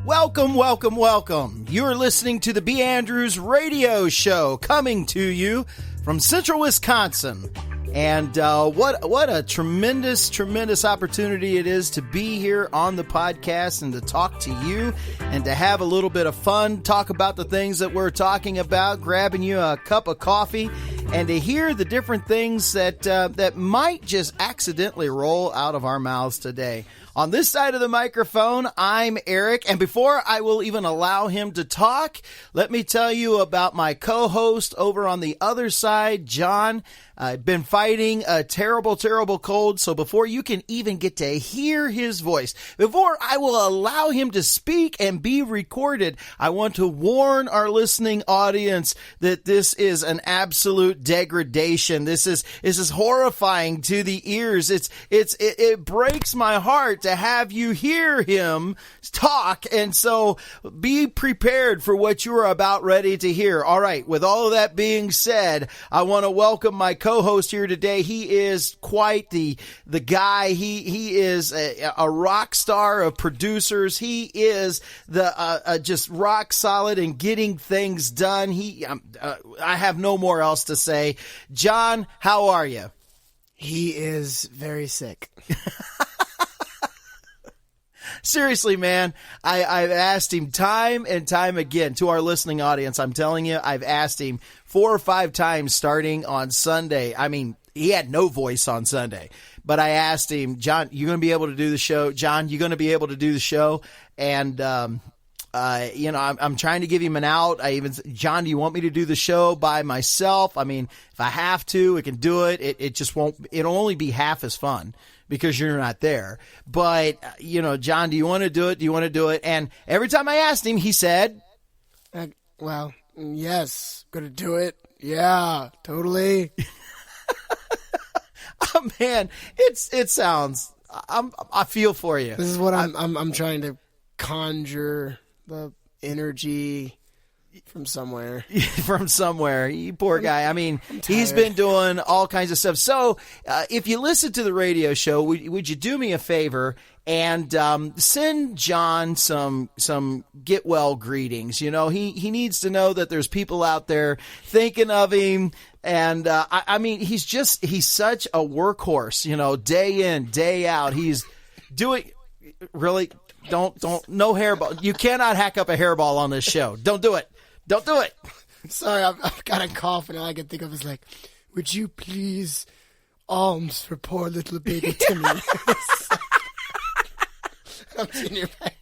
Welcome, welcome, welcome. You're listening to the B. Andrews Radio Show, coming to you from Central Wisconsin. And what a tremendous opportunity it is to be here on the podcast and to talk to you and to have a little bit of fun, talk about the things that we're talking about, grabbing you a cup of coffee, and to hear the different things that might just accidentally roll out of our mouths today. On this side of the microphone, I'm Eric, and before I will even allow him to talk, let me tell you about my co-host over on the other side, John. I've been fighting a terrible cold, so before you can even get to hear his voice, before I will allow him to speak and be recorded, I want to warn our listening audience that this is an absolute degradation. This is horrifying to the ears. It breaks my heart to have you hear him talk, and so be prepared for what you are about ready to hear. All right, with all of that being said, I want to welcome my co-host here today. He is quite the guy. He is a rock star of producers. He is the just rock solid in getting things done. I have no more else to say. John, how are you? He is very sick. Seriously, man, I've asked him time and time again. To our listening audience, I'm telling you, I've asked him 4 or 5 times starting on Sunday. I mean, he had no voice on Sunday, but I asked him, John, you going to be able to do the show? John, you going to be able to do the show? And, I'm trying to give him an out. John, do you want me to do the show by myself? I mean, if I have to, we can do it. It just won't, it'll only be half as fun because you're not there. But, John, do you want to do it? Do you want to do it? And every time I asked him, he said, well, yes, gonna do it. Yeah, totally. Oh, man, it sounds, I feel for you. This is what I'm trying to conjure the energy from somewhere. From somewhere. You poor guy. I mean, he's been doing all kinds of stuff. So if you listen to the radio show, would you do me a favor and send John some get well greetings? He needs to know that there's people out there thinking of him. And I mean, he's such a workhorse, day in, day out. He's doing really. Don't, no hairball. You cannot hack up a hairball on this show. Don't do it. Don't do it. Sorry, I've got a cough, and all I can think of is like, would you please alms for poor little baby Timmy? I'm in your back.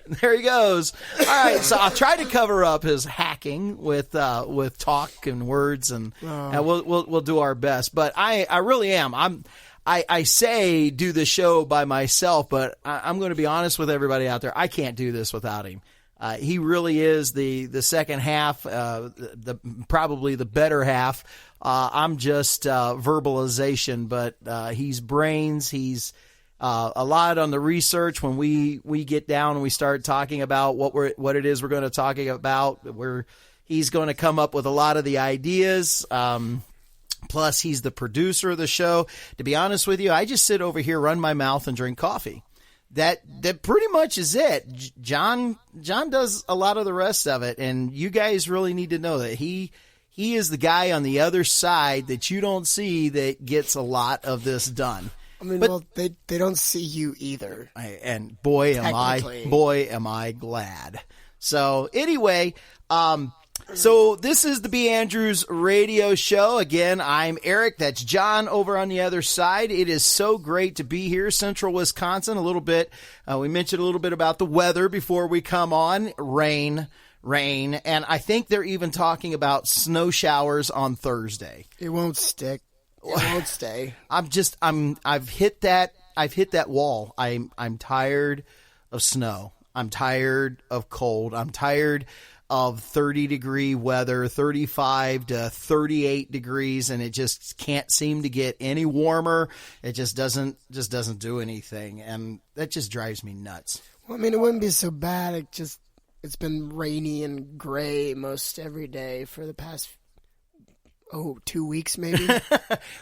There he goes. All right, so I'll try to cover up his hacking with talk and words, and we'll do our best. But I really am. I say do the show by myself, but I'm going to be honest with everybody out there. I can't do this without him. He really is the second half, probably the better half. I'm just verbalization, but he's brains. He's a lot on the research. When we get down and we start talking about what it is we're going to talk about, he's going to come up with a lot of the ideas. Plus, he's the producer of the show. To be honest with you, I just sit over here, run my mouth, and drink coffee. That pretty much is it. John does a lot of the rest of it, and you guys really need to know that he is the guy on the other side that you don't see that gets a lot of this done. I mean, they don't see you either. And boy, am I glad. So anyway, so this is the B. Andrews Radio Show. Again, I'm Eric. That's John over on the other side. It is so great to be here, Central Wisconsin. A little bit, we mentioned a little bit about the weather before we come on. Rain. And I think they're even talking about snow showers on Thursday. It won't stick. It won't stay. I've hit that wall. I'm tired of snow. I'm tired of cold. I'm tired of 30-degree weather, 35 to 38 degrees, and it just can't seem to get any warmer. It just doesn't do anything, and that just drives me nuts. Well, I mean, it wouldn't be so bad. It's been rainy and gray most every day for the past 2 weeks maybe.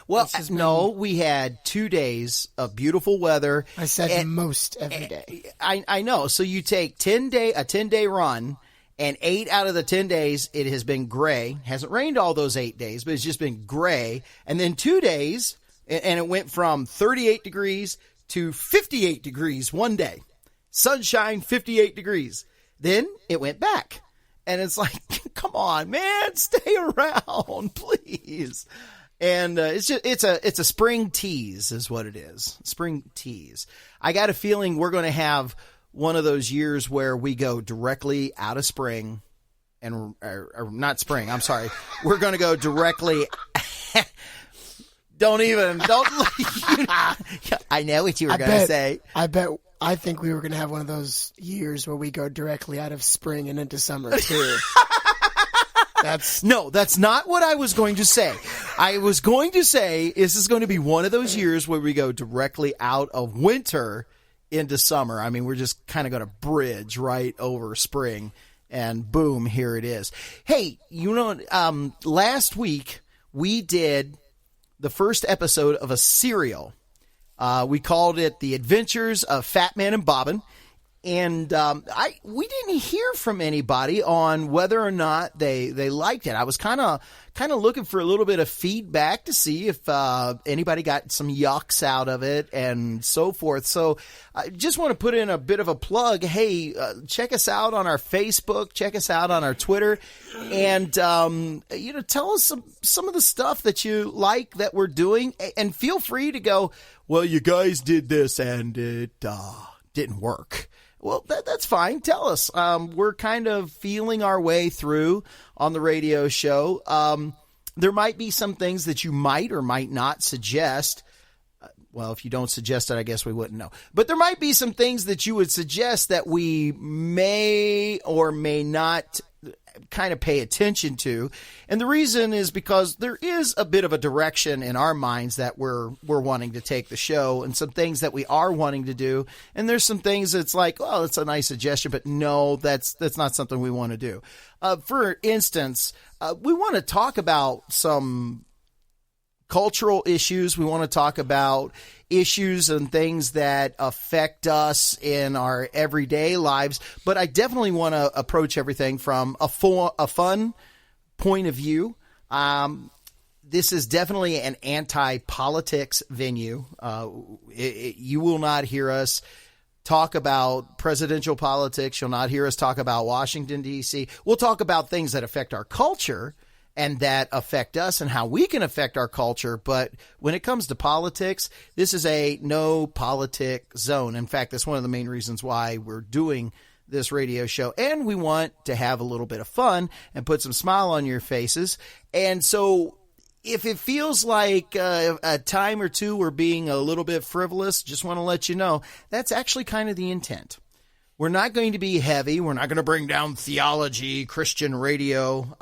Well, no, we had 2 days of beautiful weather. I said most every day. I know. So you take a 10-day run, and 8 out of the 10 days it has been gray. Hasn't rained all those 8 days, but it's just been gray. And then 2 days, and it went from 38 degrees to 58 degrees one day. Sunshine, 58 degrees. Then it went back. And it's like, come on, man, stay around, please. And it's a spring tease is what it is. Spring tease. I got a feeling we're going to have one of those years where we go directly out of spring and or not spring. I'm sorry. We're going to go directly. Don't. I know what you were going to say. I think we were going to have one of those years where we go directly out of spring and into summer, too. That's not what I was going to say. I was going to say this is going to be one of those years where we go directly out of winter into summer. I mean, we're just kind of going to bridge right over spring, and boom, here it is. Hey, last week we did the first episode of a serial. We called it The Adventures of Fatman and Bobbin. And we didn't hear from anybody on whether or not they liked it. I was kind of looking for a little bit of feedback to see if anybody got some yucks out of it and so forth. So I just want to put in a bit of a plug. Hey, check us out on our Facebook. Check us out on our Twitter. And, tell us some of the stuff that you like that we're doing. And feel free to go, well, you guys did this and it didn't work. Well, that's fine. Tell us. We're kind of feeling our way through on the radio show. There might be some things that you might or might not suggest. Well, if you don't suggest it, I guess we wouldn't know. But there might be some things that you would suggest that we may or may not kind of pay attention to. And the reason is because there is a bit of a direction in our minds that we're wanting to take the show, and some things that we are wanting to do. And there's some things that's like, well, it's a nice suggestion, but no, that's not something we want to do. For instance, we want to talk about some cultural issues. We want to talk about issues and things that affect us in our everyday lives. But I definitely want to approach everything from a fun point of view. This is definitely an anti-politics venue. You will not hear us talk about presidential politics. You'll not hear us talk about Washington, D.C. We'll talk about things that affect our culture and that affect us and how we can affect our culture. But when it comes to politics, this is a no politic zone. In fact, that's one of the main reasons why we're doing this radio show. And we want to have a little bit of fun and put some smile on your faces. And so if it feels like a time or two we're being a little bit frivolous, just want to let you know that's actually kind of the intent. We're not going to be heavy. We're not going to bring down theology, Christian radio.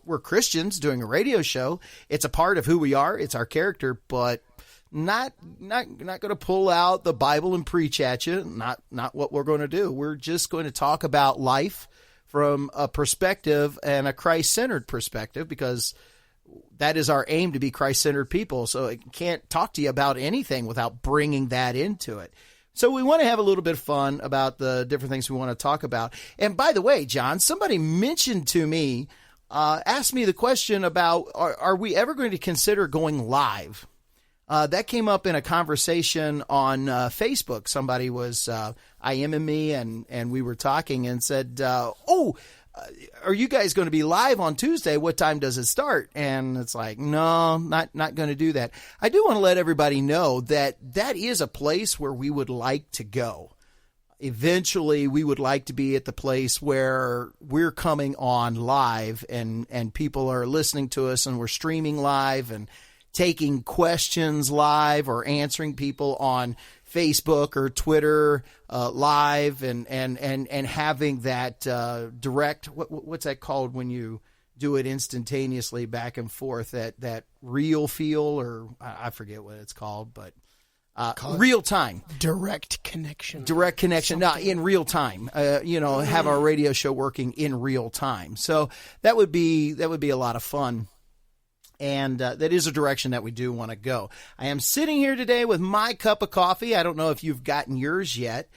We're Christians doing a radio show. It's a part of who we are. It's our character, but not going to pull out the Bible and preach at you. Not what we're going to do. We're just going to talk about life from a perspective and a Christ-centered perspective, because that is our aim, to be Christ-centered people. So I can't talk to you about anything without bringing that into it. So we want to have a little bit of fun about the different things we want to talk about. And by the way, John, somebody mentioned to me, asked me the question about, are we ever going to consider going live? That came up in a conversation on Facebook. Somebody was IMing me, and we were talking and said, are you guys going to be live on Tuesday? What time does it start? And it's like, no, not going to do that. I do want to let everybody know that is a place where we would like to go. Eventually, we would like to be at the place where we're coming on live and people are listening to us, and we're streaming live and taking questions live or answering people on Facebook or Twitter live, and having that direct, what's that called when you do it instantaneously back and forth, that real feel, or I forget what it's called, but real time. Direct connection. No, in real time, have our radio show working in real time. So that would be a lot of fun. And that is a direction that we do want to go. I am sitting here today with my cup of coffee. I don't know if you've gotten yours yet.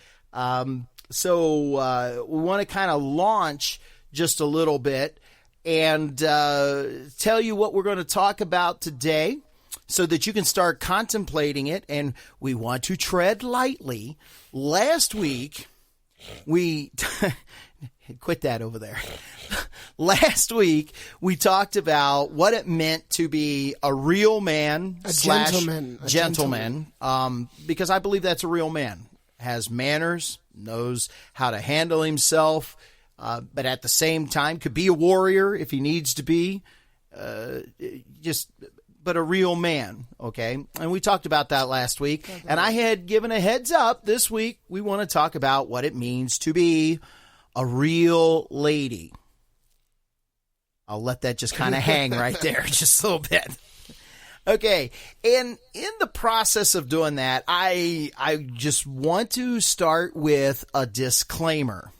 So we want to kind of launch just a little bit and tell you what we're going to talk about today so that you can start contemplating it. And we want to tread lightly. Last week, we... Quit that over there. Last week, we talked about what it meant to be a real man, a gentleman. Because I believe that's a real man. Has manners, knows how to handle himself, but at the same time could be a warrior if he needs to be. But a real man, okay? And we talked about that last week. And I had given a heads up. This week, we want to talk about what it means to be a real lady. I'll let that just kind of hang right there just a little bit. Okay, and in the process of doing that, I just want to start with a disclaimer.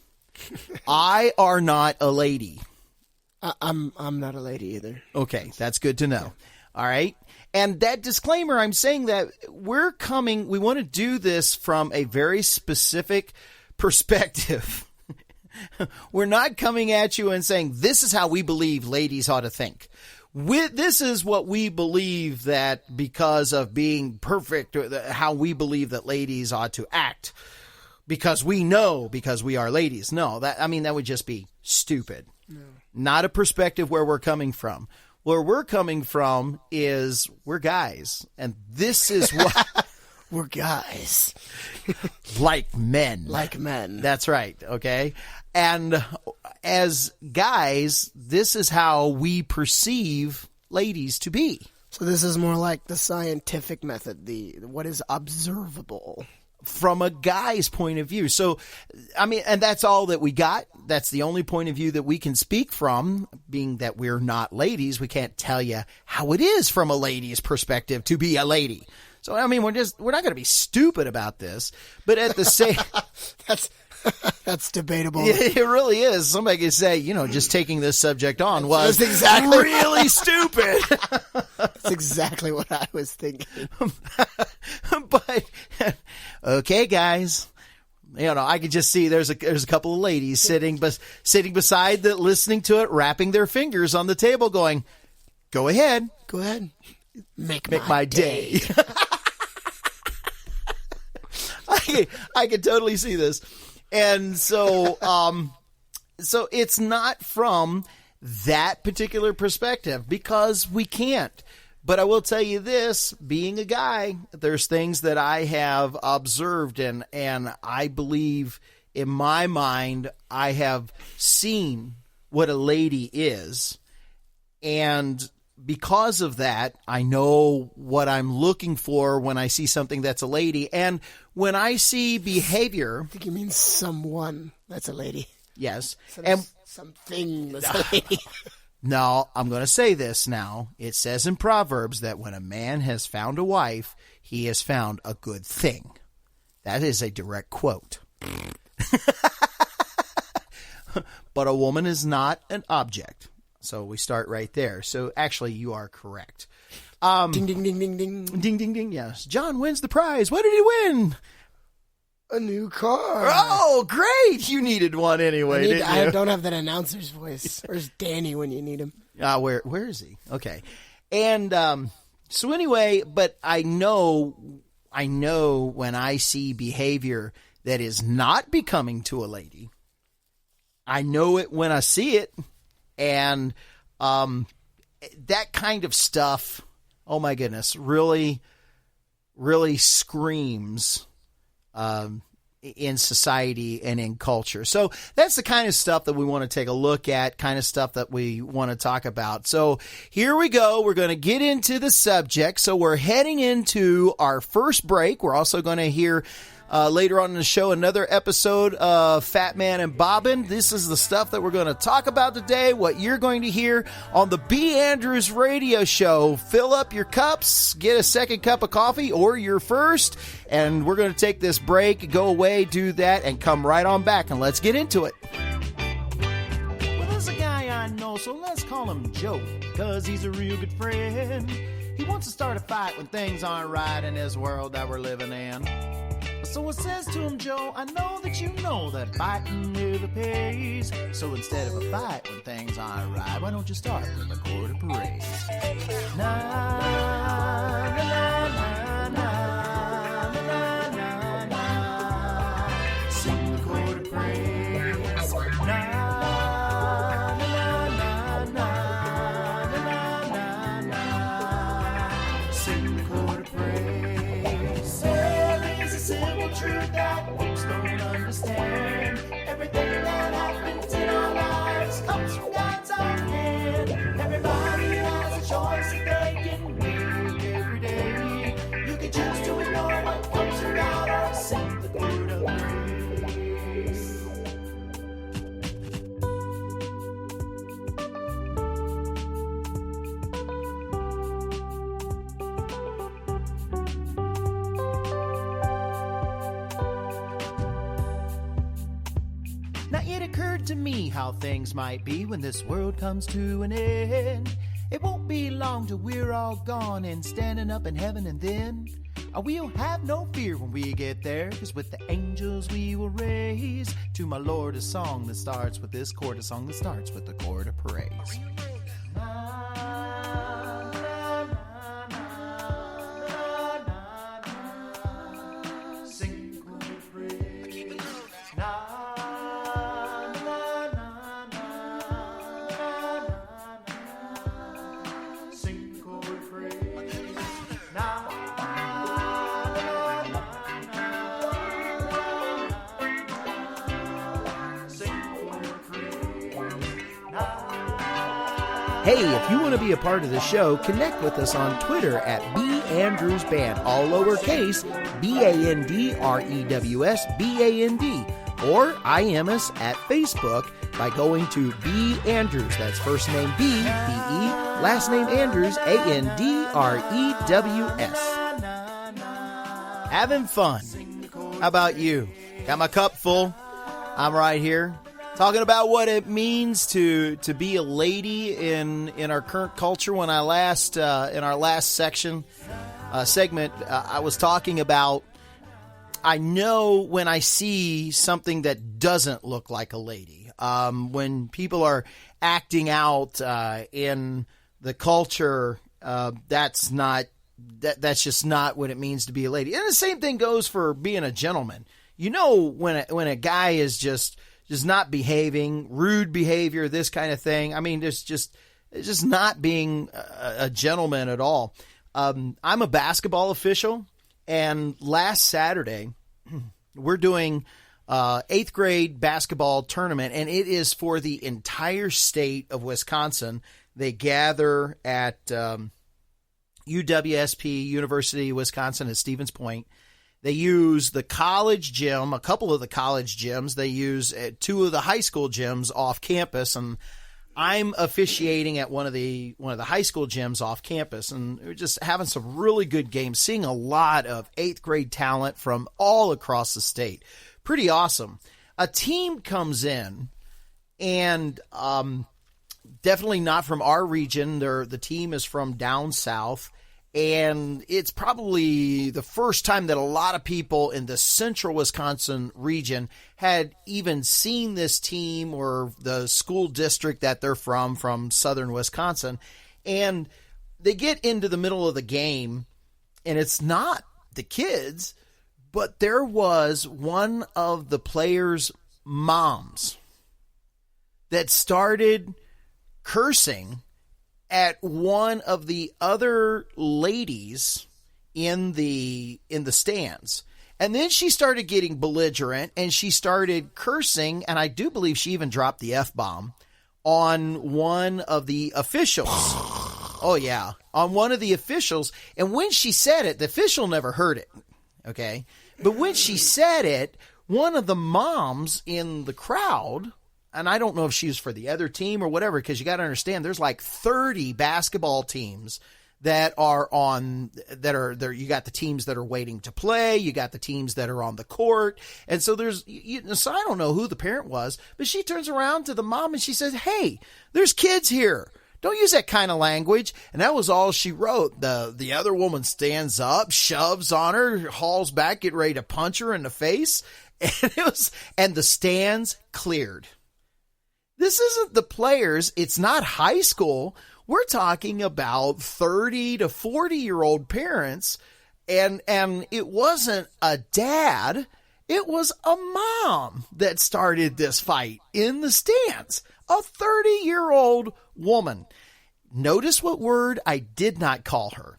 I are not a lady. I'm not a lady either. Okay, that's good to know. All right. And that disclaimer, I'm saying that we want to do this from a very specific perspective. We're not coming at you and saying, this is how we believe ladies ought to think. This is what we believe that because of being perfect, how we believe that ladies ought to act. Because we know, because we are ladies. No, that would just be stupid. No. Not a perspective where we're coming from. Where we're coming from is we're guys. And this is what... We're guys. Like men. Like men. That's right, okay? And as guys, this is how we perceive ladies to be. So this is more like the scientific method, what is observable. From a guy's point of view. So, and that's all that we got. That's the only point of view that we can speak from, being that we're not ladies. We can't tell you how it is from a lady's perspective to be a lady. So, we're not going to be stupid about this, but at the same... That's debatable. It really is. Somebody could say, just taking this subject on was exactly really stupid. That's exactly what I was thinking. But, okay, guys, I could just see there's a couple of ladies sitting beside listening to it, wrapping their fingers on the table going, go ahead. Go ahead. Make my day. I can totally see this. And so it's not from that particular perspective because we can't. But I will tell you this, being a guy, there's things that I have observed and I believe in my mind I have seen what a lady is. And because of that, I know what I'm looking for when I see something that's a lady. And when I see behavior... I think you mean someone that's a lady. Yes. Something that's a lady. No, I'm going to say this now. It says in Proverbs that when a man has found a wife, he has found a good thing. That is a direct quote. But a woman is not an object. So we start right there. So actually, you are correct. Ding, ding, ding, ding, ding. Ding, ding, ding, yes. John wins the prize. What did he win? A new car. Oh, great. You needed one anyway, didn't you? I don't have that announcer's voice. Where's Danny when you need him? Where is he? Okay. And so anyway, but I know when I see behavior that is not becoming to a lady. I know it when I see it. And that kind of stuff, oh my goodness, really, really screams in society and in culture. So that's the kind of stuff that we want to take a look at, kind of stuff that we want to talk about. So here we go. We're going to get into the subject. So we're heading into our first break. We're also going to hear later on in the show, another episode of Fatman and Bobbin. This is the stuff that we're going to talk about today, what you're going to hear on the B. Andrews Radio Show. Fill up your cups, get a second cup of coffee or your first, and we're going to take this break, go away, do that, and come right on back, and let's get into it. Well, there's a guy I know know, so let's call him Joe, because he's a real good friend. He wants to start a fight when things aren't right in this world that we're living in. So it says to him, Joe, I know that you know that fighting never pays. So instead of a fight when things aren't right, why don't you start with a chord of praise? Na, na, na, na, na, na, na, na. Sing the chord of praise. Na, na, na, na, na, na, na. Sing the chord of praise. There is a simple truth that folks don't understand. Everything that happens in our lives comes from God's own hand. Everybody has a choice that they can make every day. You can choose to ignore what comes from God or sing the chord of praise. Now it occurred to me how things might be when this world comes to an end. It won't be long till we're all gone and standing up in heaven, and then we'll have no fear when we get there, 'cause with the angels we will raise to my Lord a song that starts with this chord, a song that starts with the chord of praise. Sing the chord of praise. Hey, if you want to be a part of the show, connect with us on Twitter at @BAndrewsBand, all lowercase, BANDREWSBAND, or IM us at Facebook by going to B. Andrews. That's first name B, B-E, last name Andrews, ANDREWS. Having fun. How about you? Got my cup full. I'm right here. Talking about what it means to be a lady in our current culture. When I last in our last segment, I was talking about, I know when I see something that doesn't look like a lady. When people are acting out in the culture, that's just not what it means to be a lady. And the same thing goes for being a gentleman. You know, when a guy is just not behaving, rude behavior, this kind of thing. I mean, it's just not being a gentleman at all. I'm a basketball official, and last Saturday we're doing 8th grade basketball tournament, and it is for the entire state of Wisconsin. They gather at UWSP, University of Wisconsin at Stevens Point. They use the college gym, a couple of the college gyms. They use 2 of the high school gyms off campus, and I'm officiating at one of the high school gyms off campus, and we're just having some really good games, seeing a lot of 8th grade talent from all across the state. Pretty awesome. A team comes in, and definitely not from our region. The team is from down south. And it's probably the first time that a lot of people in the central Wisconsin region had even seen this team or the school district that they're from southern Wisconsin. And they get into the middle of the game, and it's not the kids, but there was one of the players' moms that started cursing at one of the other ladies in the stands. And then she started getting belligerent, and she started cursing, and I do believe she even dropped the F-bomb on one of the officials. Oh, yeah, on one of the officials. And when she said it, the official never heard it, okay? But when she said it, one of the moms in the crowd, and I don't know if she was for the other team or whatever, because you got to understand there's like 30 basketball teams that are there. You got the teams that are waiting to play. You got the teams that are on the court. And so so I don't know who the parent was, but she turns around to the mom and she says, "Hey, there's kids here. Don't use that kind of language." And that was all she wrote. The other woman stands up, shoves on her, hauls back, get ready to punch her in the face. And the stands cleared. This isn't the players. It's not high school. We're talking about 30 to 40-year-old parents, and it wasn't a dad. It was a mom that started this fight in the stands. A 30-year-old woman. Notice what word I did not call her.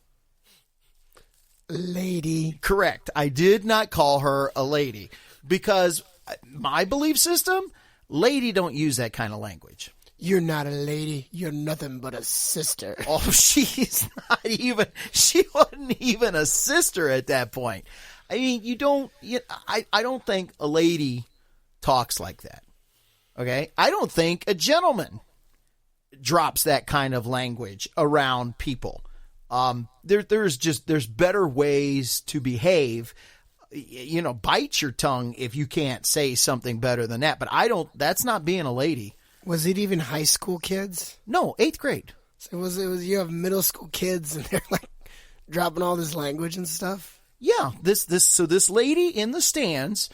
Lady. Correct. I did not call her a lady because my belief system, lady don't use that kind of language. You're not a lady. You're nothing but a sister. Oh, she wasn't even a sister at that point. I mean, I don't think a lady talks like that. Okay? I don't think a gentleman drops that kind of language around people. There's better ways to behave. Bite your tongue if you can't say something better than that. But that's not being a lady. Was it even high school kids? No, 8th grade. So it was you have middle school kids and they're like dropping all this language and stuff? Yeah, this lady in the stands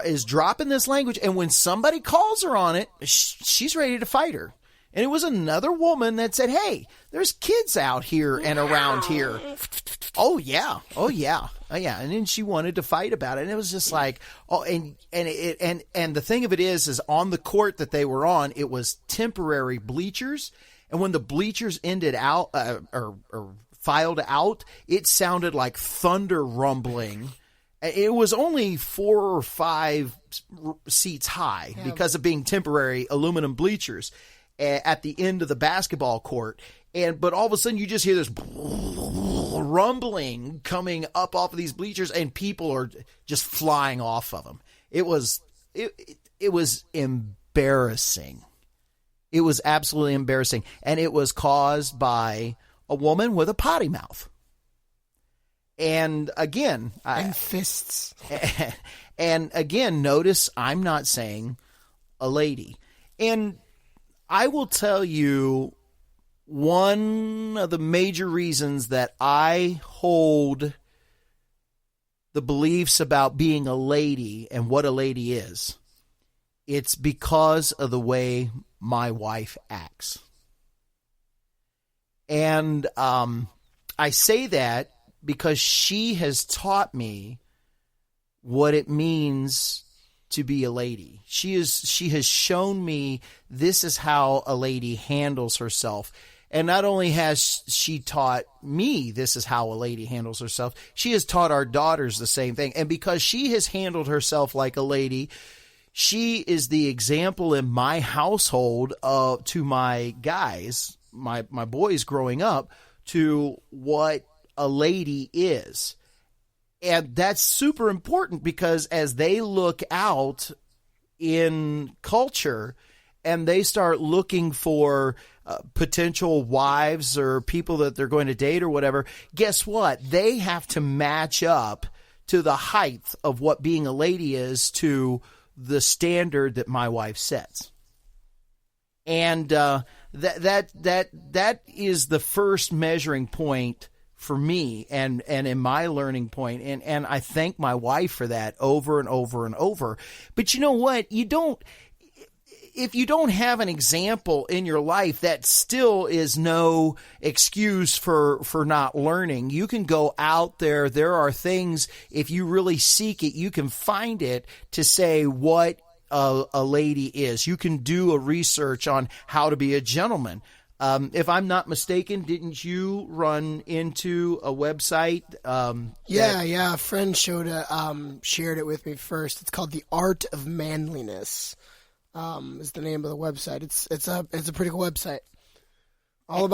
is dropping this language, and when somebody calls her on it, she's ready to fight her. And it was another woman that said, "Hey, there's kids out here and around here." Oh yeah. And then she wanted to fight about it, and it was just like, and the thing of it is on the court that they were on, it was temporary bleachers, and when the bleachers ended out or filed out, it sounded like thunder rumbling. It was only 4 or 5 seats high because of being temporary aluminum bleachers at the end of the basketball court. But all of a sudden you just hear this rumbling coming up off of these bleachers, and people are just flying off of them. It was embarrassing. It was absolutely embarrassing. And it was caused by a woman with a potty mouth. And again, and fists. And again, notice I'm not saying a lady. And I will tell you one of the major reasons that I hold the beliefs about being a lady and what a lady is. It's because of the way my wife acts. And I say that because she has taught me what it means to be a lady. She has shown me this is how a lady handles herself. And not only has she taught me this is how a lady handles herself, she has taught our daughters the same thing. And because she has handled herself like a lady, she is the example in my household to my guys, my boys growing up, to what a lady is. And that's super important because as they look out in culture and they start looking for potential wives or people that they're going to date or whatever, guess what? They have to match up to the height of what being a lady is to the standard that my wife sets. And that is the first measuring point for me and in my learning point. And I thank my wife for that over and over and over. But you know what? If you don't have an example in your life, that still is no excuse for not learning. You can go out there. There are things, if you really seek it, you can find it to say what a lady is. You can do a research on how to be a gentleman. If I'm not mistaken, didn't you run into a website? Yeah. A friend shared it with me first. It's called The Art of Manliness. Is the name of the website. It's a pretty cool website. All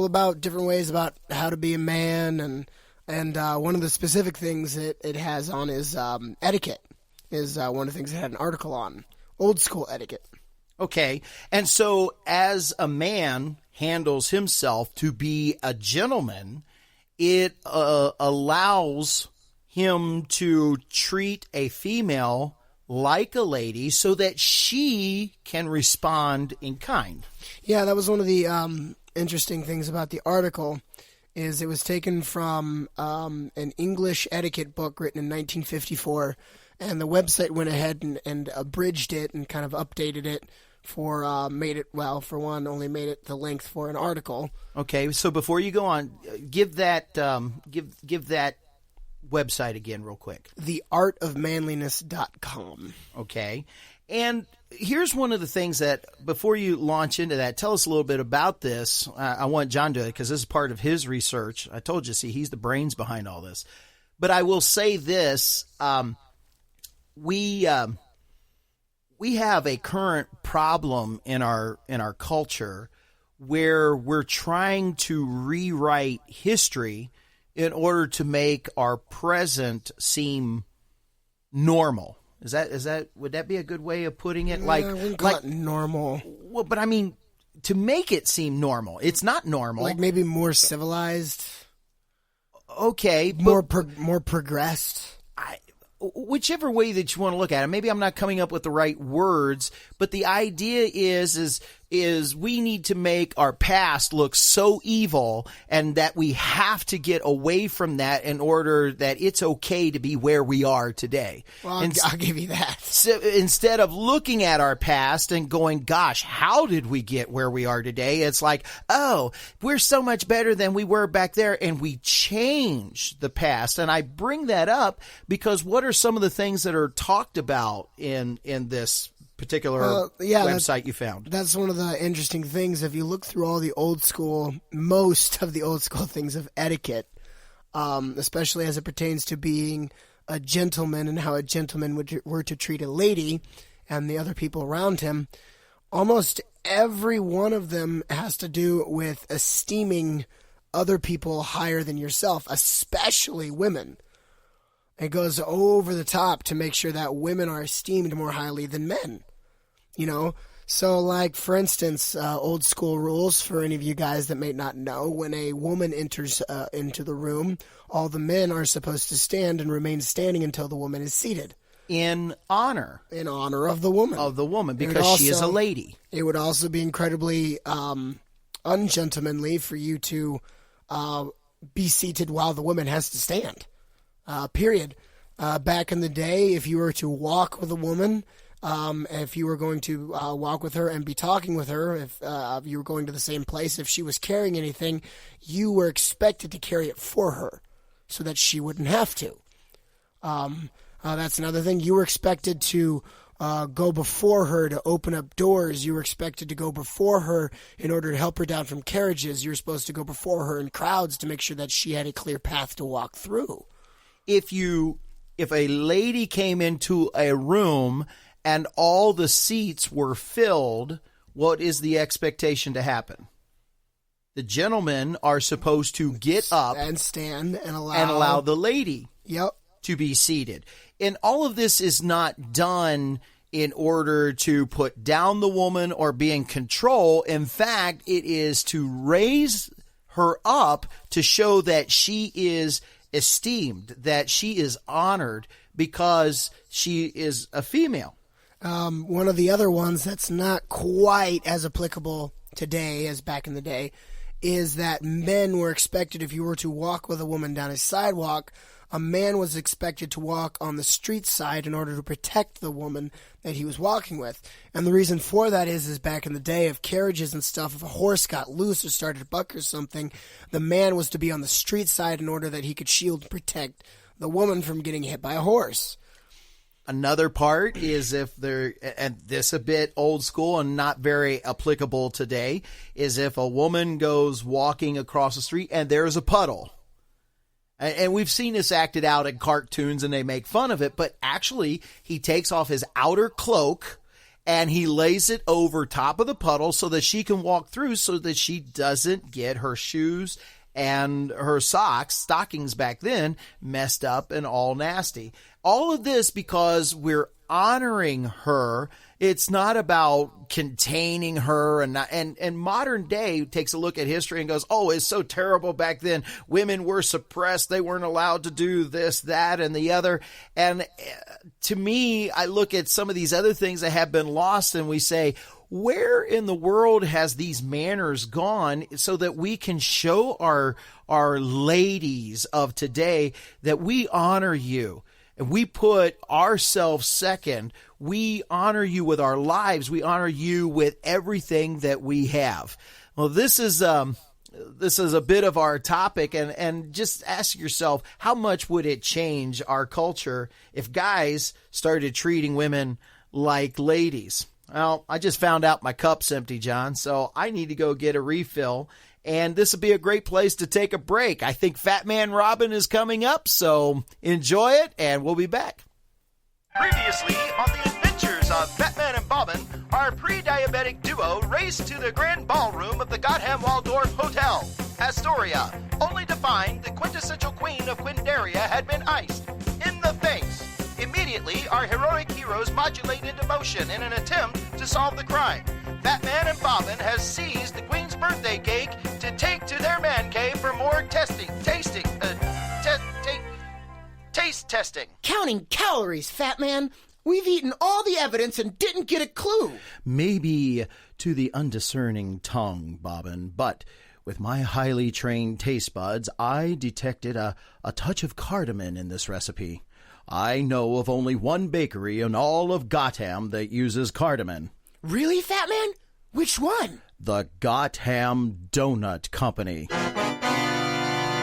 about different ways about how to be a man, and one of the specific things it has on is etiquette. Is one of the things it had an article on. Old school etiquette. Okay. And so as a man handles himself to be a gentleman, it allows him to treat a female like a lady so that she can respond in kind. Yeah, that was one of the interesting things about the article, is it was taken from an English etiquette book written in 1954, and the website went ahead and abridged it and kind of updated it for made it the length for an article. Okay, so before you go on, give that website again real quick. theartofmanliness.com. Okay. And here's one of the things that, before you launch into that, tell us a little bit about this. I want John to do it because this is part of his research. I told you, see, he's the brains behind all this. But I will say this, we have a current problem in our culture where we're trying to rewrite history in order to make our present seem normal. Would that be a good way of putting it? I wouldn't call it normal. Well, but I mean, to make it seem normal. It's not normal. Like maybe more civilized. Okay. More progressed. Whichever way that you want to look at it. Maybe I'm not coming up with the right words, but the idea is we need to make our past look so evil, and that we have to get away from that in order that it's okay to be where we are today. Well, I'll give you that. So instead of looking at our past and going, gosh, how did we get where we are today? It's like, oh, we're so much better than we were back there, and we change the past. And I bring that up because what are some of the things that are talked about in this particular website you found? That's one of the interesting things. If you look through all the most of the old school things of etiquette, especially as it pertains to being a gentleman and how a gentleman were to treat a lady and the other people around him, almost every one of them has to do with esteeming other people higher than yourself, especially women. It goes over the top to make sure that women are esteemed more highly than men. You know? So, like, for instance, old school rules for any of you guys that may not know, when a woman enters into the room, all the men are supposed to stand and remain standing until the woman is seated. In honor. In honor of the woman. Of the woman, because she is a lady. It would also be incredibly ungentlemanly for you to be seated while the woman has to stand. Period. Back in the day, if you were to walk with a woman, if you were going to walk with her and be talking with her, if you were going to the same place, if she was carrying anything, you were expected to carry it for her so that she wouldn't have to. That's another thing. You were expected to go before her to open up doors. You were expected to go before her in order to help her down from carriages. You were supposed to go before her in crowds to make sure that she had a clear path to walk through. If a lady came into a room and all the seats were filled, what is the expectation to happen? The gentlemen are supposed to get up and stand and allow the lady Yep. to be seated. And all of this is not done in order to put down the woman or be in control. In fact, it is to raise her up to show that she is esteemed, that she is honored because she is a female. One of the other ones that's not quite as applicable today as back in the day is that men were expected, if you were to walk with a woman down a sidewalk, a man was expected to walk on the street side in order to protect the woman that he was walking with. And the reason for that is back in the day of carriages and stuff, if a horse got loose or started to buck or something, the man was to be on the street side in order that he could shield and protect the woman from getting hit by a horse. Another part is if they're, and this a bit old school and not very applicable today, is if a woman goes walking across the street and there's a puddle. And we've seen this acted out in cartoons and they make fun of it, but actually he takes off his outer cloak and he lays it over top of the puddle so that she can walk through so that she doesn't get her shoes and her stockings back then, messed up and all nasty. All of this because we're honoring her. It's not about containing her. And modern day takes a look at history and goes, oh, it's so terrible back then. Women were suppressed. They weren't allowed to do this, that, and the other. And to me, I look at some of these other things that have been lost and we say, where in the world has these manners gone so that we can show our ladies of today that we honor you and we put ourselves second. We honor you with our lives. We honor you with everything that we have. Well, this is a bit of our topic, and just ask yourself, how much would it change our culture if guys started treating women like ladies? Well, I just found out my cup's empty, John, so I need to go get a refill, and this will be a great place to take a break. I think Fatman Robin is coming up, so enjoy it, and we'll be back. Previously on the adventures of Fatman and Bobbin, our pre-diabetic duo raced to the grand ballroom of the Gottham Waldorf Hotel, Astoria, only to find the quintessential queen of Quindaria had been iced in the face. Immediately, our heroic heroes modulate into motion in an attempt to solve the crime. Fatman and Bobbin has seized the Queen's birthday cake to take to their man cave for more taste testing. Counting calories, Fatman. We've eaten all the evidence and didn't get a clue. Maybe to the undiscerning tongue, Bobbin, but with my highly trained taste buds, I detected a touch of cardamom in this recipe. I know of only one bakery in all of Gotham that uses cardamom. Really, Fatman? Which one? The Gotham Donut Company.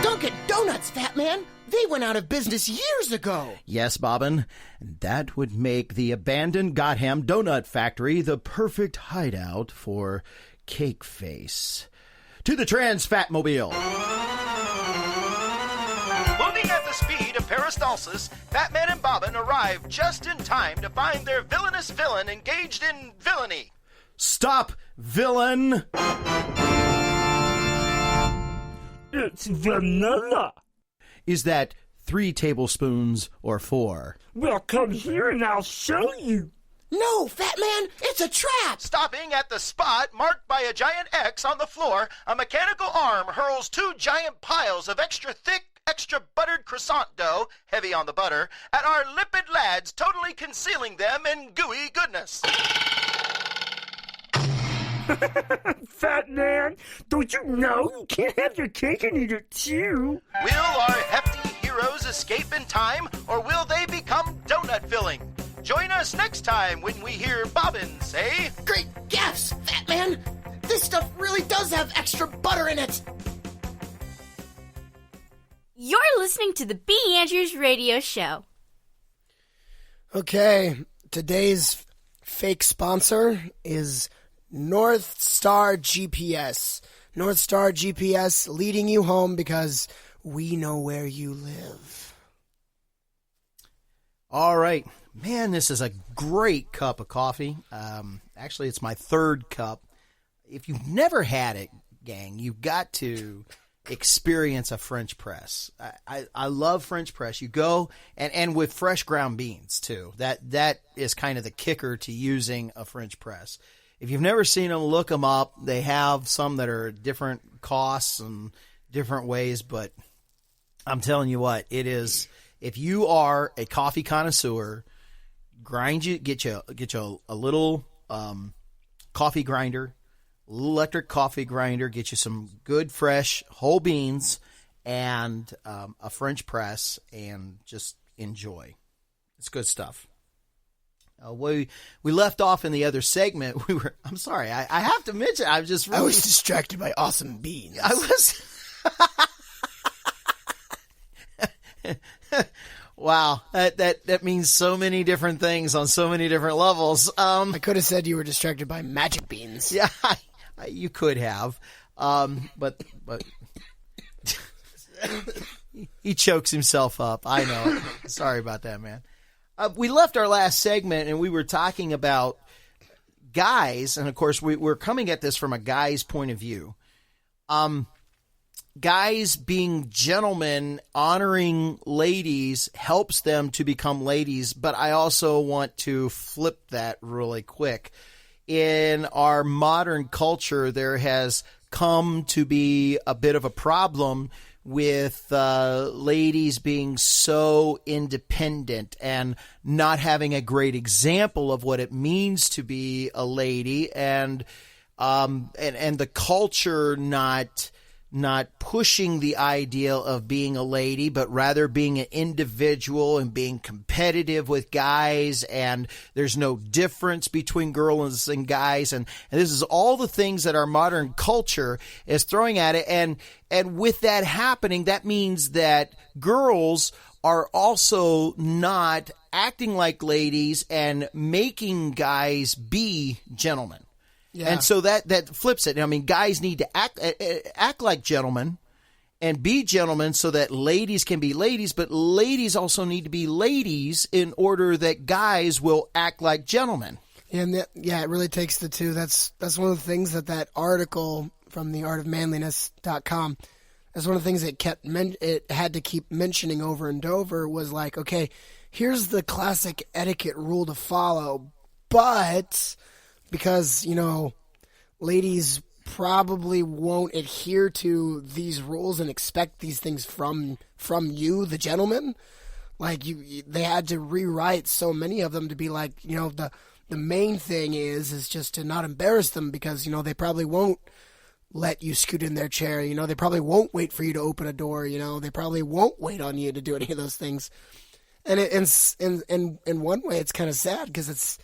Dunkin' Donuts, Fatman. They went out of business years ago. Yes, Bobbin. That would make the abandoned Gotham Donut Factory the perfect hideout for Cake Face. To the Trans-Fatmobile. Moving at the speed of Peristalsis, Fatman and Bobbin arrive just in time to find their villainous villain engaged in villainy. Stop, villain! It's vanilla. Is that 3 tablespoons or 4? Well, come here and I'll show you. No, Fatman, it's a trap! Stopping at the spot marked by a giant X on the floor, a mechanical arm hurls 2 giant piles of extra thick, extra buttered croissant dough, heavy on the butter, at our lipid lads, totally concealing them in gooey goodness. Fat man, don't you know you can't have your cake and eat it too? Will our hefty heroes escape in time, or will they become donut filling? Join us next time when we hear Bobbin say, Great gaffes, Fatman! This stuff really does have extra butter in it! You're listening to the B. Andrews Radio Show. Okay, today's fake sponsor is North Star GPS. North Star GPS leading you home because we know where you live. All right. Man, this is a great cup of coffee. Actually, it's my 3rd cup. If you've never had it, gang, you've got to experience a French press. I love French press. You go, and with fresh ground beans, too. That is kind of the kicker to using a French press. If you've never seen them, look them up. They have some that are different costs and different ways, but I'm telling you what, it is. If you are a coffee connoisseur, get you a little coffee grinder, a little electric coffee grinder, get you some good fresh whole beans and a French press, and just enjoy. It's good stuff. We left off in the other segment. I'm sorry. I have to mention. I was distracted by awesome beans. I was. Wow, that means so many different things on so many different levels. I could have said you were distracted by magic beans. Yeah, you could have, but he chokes himself up. I know. Sorry about that, man. We left our last segment and we were talking about guys, and of course we're coming at this from a guy's point of view. guys being gentlemen, honoring ladies helps them to become ladies, but I also want to flip that really quick. In our modern culture, there has come to be a bit of a problem with ladies being so independent and not having a great example of what it means to be a lady, and the culture not pushing the ideal of being a lady, but rather being an individual and being competitive with guys, and there's no difference between girls and guys, and this is all the things that our modern culture is throwing at it, and with that happening, that means that girls are also not acting like ladies and making guys be gentlemen. Yeah. And so that flips it. I mean, guys need to act like gentlemen and be gentlemen so that ladies can be ladies, but ladies also need to be ladies in order that guys will act like gentlemen. And it really takes the two. That's one of the things that article from the artofmanliness.com, that's one of the things it had to keep mentioning over and over was like, okay, here's the classic etiquette rule to follow, but because, ladies probably won't adhere to these rules and expect these things from you, the gentleman. Like they had to rewrite so many of them to be like, the main thing is just to not embarrass them because, they probably won't let you scoot in their chair. They probably won't wait for you to open a door. They probably won't wait on you to do any of those things. And in one way, it's kind of sad because it's,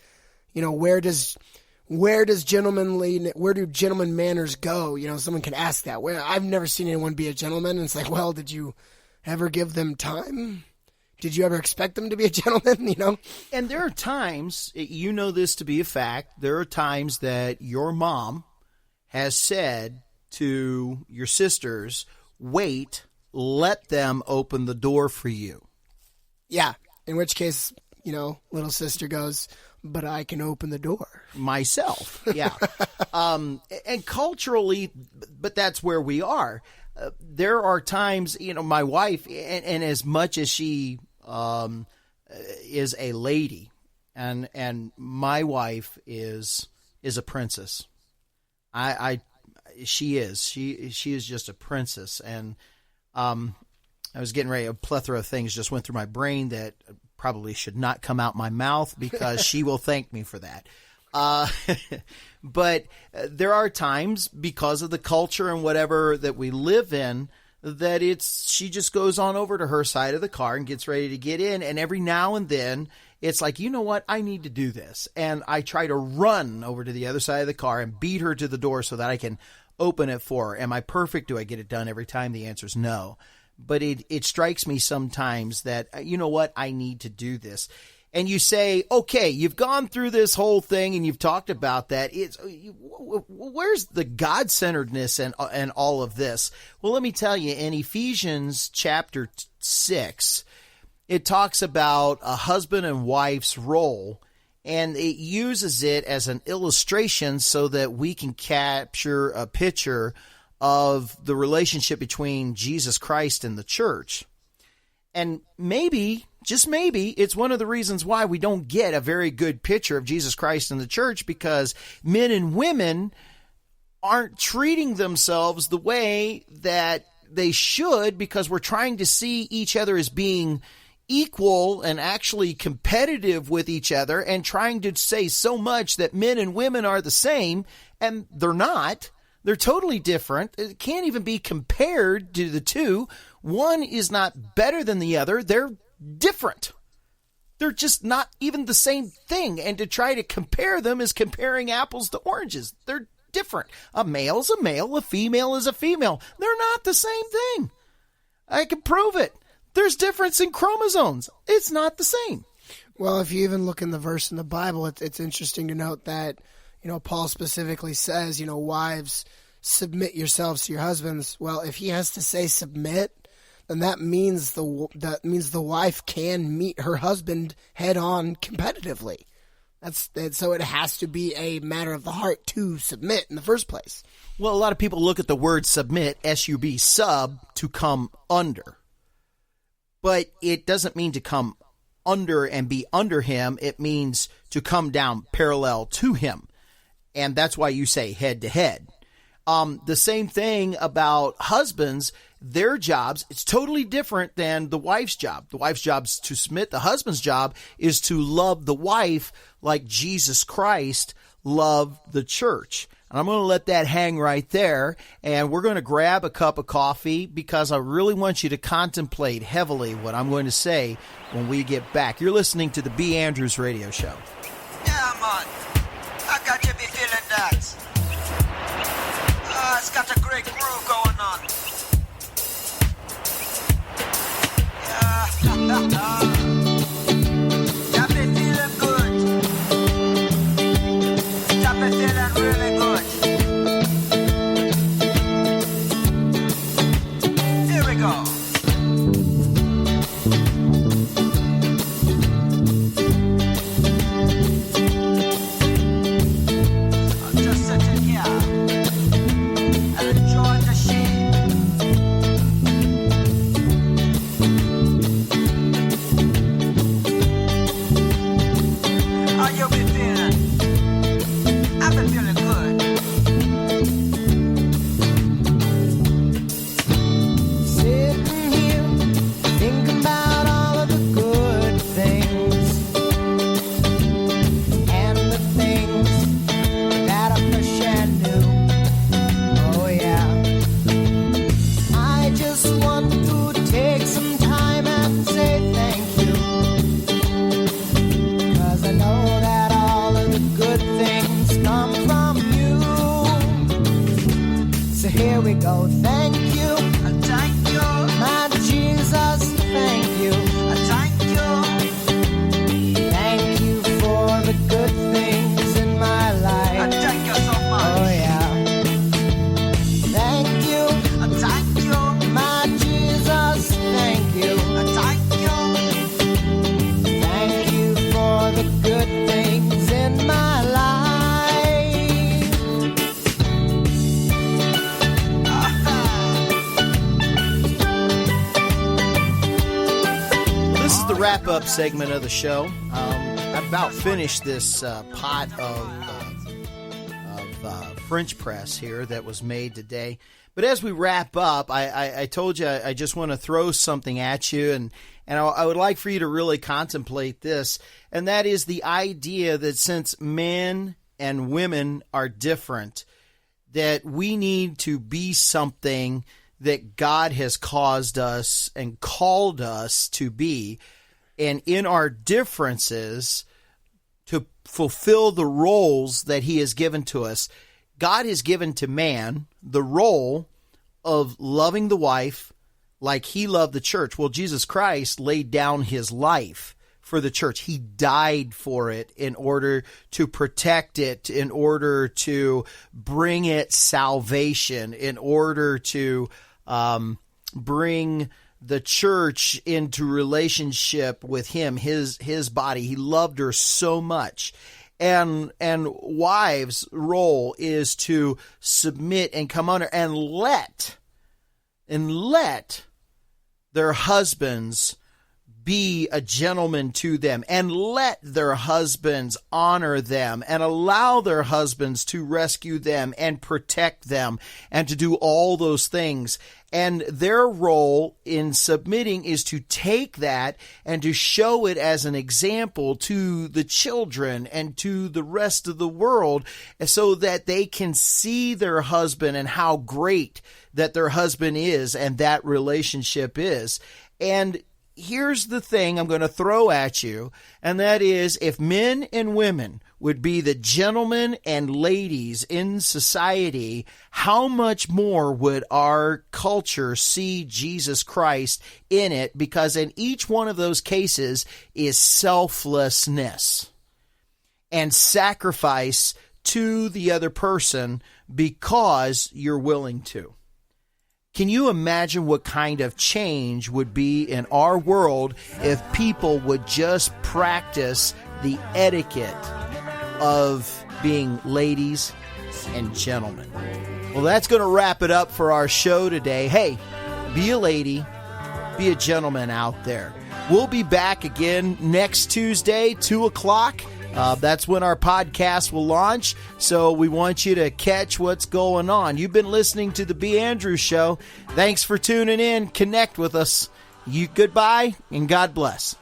where do gentleman manners go? Someone can ask that. I've never seen anyone be a gentleman. And it's like, well, did you ever give them time? Did you ever expect them to be a gentleman? And there are times, this to be a fact, there are times that your mom has said to your sisters, wait, let them open the door for you. Yeah. In which case, little sister goes, but I can open the door myself. Yeah. And culturally, but that's where we are. There are times, my wife, and as much as she is a lady, and my wife is a princess. She is just a princess, and I was getting ready. A plethora of things just went through my brain that probably should not come out my mouth because she will thank me for that. But there are times because of the culture and whatever that we live in that she just goes on over to her side of the car and gets ready to get in. And every now and then it's like, you know what? I need to do this. And I try to run over to the other side of the car and beat her to the door so that I can open it for her. Am I perfect? Do I get it done every time? The answer is no. But it strikes me sometimes that, you know what, I need to do this. And you say, okay, you've gone through this whole thing and you've talked about that. Where's the God-centeredness and all of this? Well, let me tell you, in Ephesians chapter 6, it talks about a husband and wife's role, and it uses it as an illustration so that we can capture a picture of the relationship between Jesus Christ and the church. And maybe, just maybe, it's one of the reasons why we don't get a very good picture of Jesus Christ and the church, because men and women aren't treating themselves the way that they should, because we're trying to see each other as being equal and actually competitive with each other, and trying to say so much that men and women are the same, and they're not. They're totally different. It can't even be compared to the two. One is not better than the other. They're different. They're just not even the same thing. And to try to compare them is comparing apples to oranges. They're different. A male's a male. A female is a female. They're not the same thing. I can prove it. There's difference in chromosomes. It's not the same. Well, if you even look in the verse in the Bible, it's interesting to note that, Paul specifically says, wives, submit yourselves to your husbands. Well, if he has to say submit, then that means the wife can meet her husband head on competitively. So it has to be a matter of the heart to submit in the first place. Well, a lot of people look at the word submit, S-U-B, sub, to come under. But it doesn't mean to come under and be under him. It means to come down parallel to him. And that's why you say head to head. The same thing about husbands, their jobs, it's totally different than the wife's job. The wife's job is to submit. The husband's job is to love the wife like Jesus Christ loved the church. And I'm going to let that hang right there. And we're going to grab a cup of coffee because I really want you to contemplate heavily what I'm going to say when we get back. You're listening to the B. Andrews Radio Show. Yeah, man. I got you be feeling that. It's got a great groove going on. Yeah. Got me feeling good. Got me feeling really good. Here we go. I'm just sitting here. Enjoy the shade. How you been feeling? I've been feeling good. Sitting here, thinking about all of the good things and the things that are fresh and new. Oh yeah, I just want to take some time and say thank you, 'cause I know that all of the good things come from you. So here we go, thank you, Thank you. my Jesus, thank you. Thank you. Thank you for the good things in my life. Thank you so much. Oh yeah. Thank you, Thank you. my Jesus, thank you. Thank you. Thank you for the good things in my life. This is the wrap-up segment of the show. I about finished this pot of French press here that was made today. But as we wrap up, I told you I just want to throw something at you, and I would like for you to really contemplate this, and that is the idea that since men and women are different, that we need to be something that God has caused us and called us to be, and in our differences to fulfill the roles that he has given to us. God has given to man the role of loving the wife like he loved the church. Well, Jesus Christ laid down his life for the church. He died for it in order to protect it, in order to bring it salvation, in order to bring the church into relationship with him, his body. He loved her so much. And wives' role is to submit and come under and let their husbands be a gentleman to them, and let their husbands honor them, and allow their husbands to rescue them and protect them, and to do all those things. And their role in submitting is to take that and to show it as an example to the children and to the rest of the world, so that they can see their husband and how great that their husband is and that relationship is. And here's the thing I'm going to throw at you, and that is, if men and women would be the gentlemen and ladies in society, how much more would our culture see Jesus Christ in it? Because in each one of those cases is selflessness and sacrifice to the other person because you're willing to. Can you imagine what kind of change would be in our world if people would just practice the etiquette of being ladies and gentlemen. Well, that's going to wrap it up for our show today. Hey, be a lady, be a gentleman out there. We'll be back again next Tuesday, 2 o'clock. That's when our podcast will launch, so we want you to catch what's going on. You've been listening to The B. Andrews Show. Thanks for tuning in. Connect with us. Goodbye, and God bless.